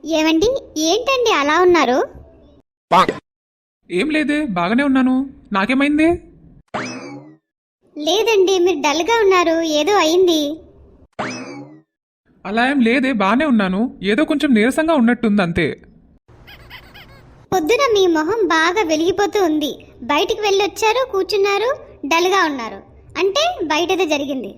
ఏమండి, ఏంటండి అలా ఉన్నారు? ఏం లేదే, బాగానే ఉన్నాను. నాకేమైంది? లేదండి, మీరు డల్గా ఉన్నారు, ఏదో అయింది. అలా ఏం లేదే, బాగానే ఉన్నాను. ఏదో కొంచెం నీరసంగా ఉన్నట్టుంది అంతే. పొద్దున మీ మొహం బాగా వెలిగిపోతూ ఉంది. బయటికి వెళ్ళొచ్చారు, కూర్చున్నారు, డల్గా ఉన్నారు. అంటే బయటేదో జరిగింది.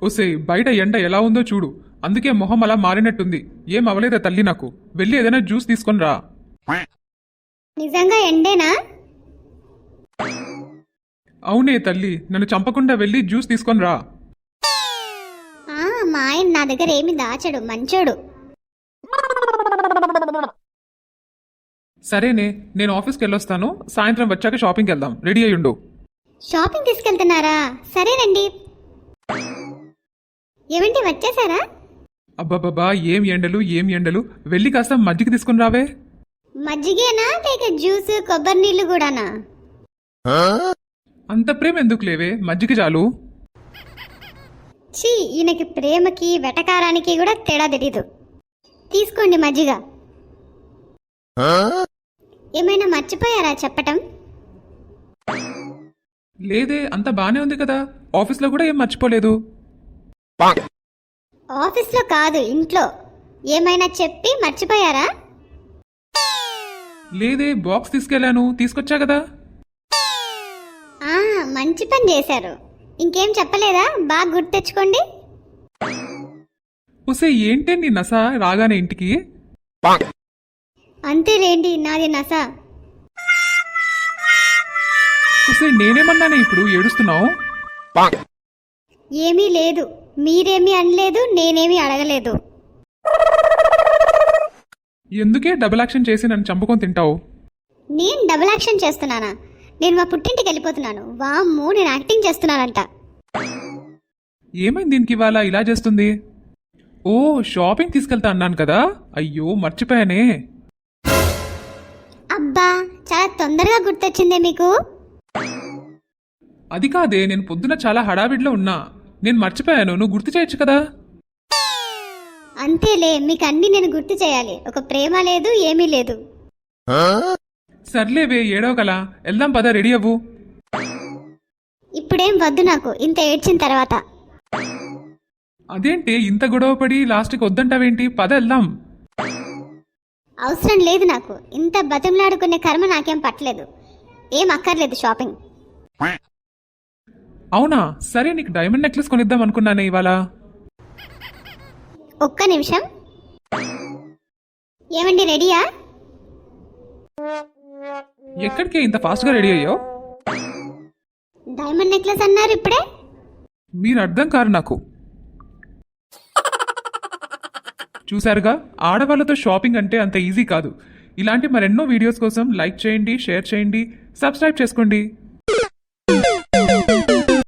ఒసే, బయట ఎండ ఎలా ఉందో చూడు. అందుకే మొహం అలా మారినట్టుంది. ఏం అవలేదా తల్లి నాకు? వెళ్ళి ఏదైనా జ్యూస్ తీసుకొని రా. నిజంగా ఎండేనా? అవునే తల్లి, నన్ను చంపకుండా వెళ్ళి జ్యూస్ తీసుకొని రా. మా ఆయన నా దగ్గర ఏమి దాచడు, మంచోడు. సరేనే, నేను ఆఫీస్కి వెళ్ళొస్తాను. సాయంత్రం వచ్చాక షాపింగ్కి వెళ్దాం. రెడీ అయ్యుండు. షాపింగ్ తీసుకెళ్తున్నారా? సరేనండి. ఏమండి, వచ్చేసారా? అబ్బాబాబా, ఏం ఎండలు. వెళ్ళి కాస్త మజ్జిగ తీసుకుని రావే. మజ్జిగేనా లేక జ్యూస్, కొబ్బరి నీళ్లు కూడానా? అంత ప్రేమ ఎందుకు లేవే, మజ్జిగ చాలు. ఛీ, ఈయనకి ప్రేమకి వెటకారానికి కూడా తేడా తెలీదు. తీసుకోండి మజ్జిగ. ఏమైనా మర్చిపోయారా చెప్పటం? లేదే, అంత బానే ఉంది కదా. ఆఫీస్లో కూడా ఏం మర్చిపోలేదు. ఆఫీస్లో కాదు, ఇంట్లో. ఏమైనా చెప్పి మర్చిపోయారా? లేదే, బాక్స్ తీసుకెళ్లాను, తీసుకొచ్చా కదా. మంచి పని చేశారు. ఇంకేం చెప్పలేదా? బాగా గుర్తు తెచ్చుకోండి. ఉసే, ఏంటే నీ నస రాగానే ఇంటికి? అంతేలేండి, నాది నస. ఉసే, నేనేమన్నానే ఇప్పుడు ఏడుస్తున్నావు? ఏమీ లేదు, మీరేమీ అనలేదు, నేనేమీ అడగలేదు. ఎందుకే డబుల్ యాక్షన్ చేసి నన్ను చంపుకొని తింటావు? నేను డబుల్ యాక్షన్ చేస్తున్నానా? నేను మా పుట్టింటికి వెళ్ళిపోతున్నాను. వామ్మో, నేను యాక్టింగ్ చేస్తున్నానంట. ఏమైంది దీనికి ఇవాళ ఇలా చేస్తుంది? ఓ, షాపింగ్ తీసుకెళ్తా అన్నాను కదా. అయ్యో, మర్చిపోయానే. అబ్బా, చాలా తొందరగా గుర్తొచ్చిందే మీకు. అది కాదే, నేను పొద్దున చాలా హడావిడిలో ఉన్నా. నేను మర్చిపోయాను, నువ్వు గుర్తు చేయొచ్చు కదా. అంతేలే, మీకు అన్ని నేను గుర్తు చేయాలి. ఒక ప్రేమ లేదు, ఏమీ లేదు. సర్లేవే, ఏడవకలా. వెళ్దాం పద, రెడీ అవ్వు. ఇప్పుడేం వద్దు నాకు, ఇంత ఏడ్చిన తర్వాత. అదేంటి ఇంత గొడవపడి లాస్ట్కి వద్దంటావేంటి? పద వెళ్దాం. అవసరం లేదు నాకు. ఇంత బతిమలాడుకునే కర్మ నాకేం పట్టలేదు. ఏం అక్కర్లేదు షాపింగ్. అవునా? సరే, నీకు డైమండ్ నెక్లెస్ కొనిద్దాం అనుకున్నానే ఇవాళ. ఒక్క నిమిషం. ఏమండి, రెడీయా? ఎక్కడికి ఇంత ఫాస్ట్గా రెడీ అయ్యావు? డైమండ్ నెక్లెస్ అన్నారు ఇప్పుడే. మీరు అర్థం కారు నాకు. చూశారుగా, ఆడవాళ్ళతో షాపింగ్ అంటే అంత ఈజీ కాదు. ఇలాంటి మరెన్నో వీడియోస్ కోసం లైక్ చేయండి, షేర్ చేయండి, సబ్స్క్రైబ్ చేసుకోండి.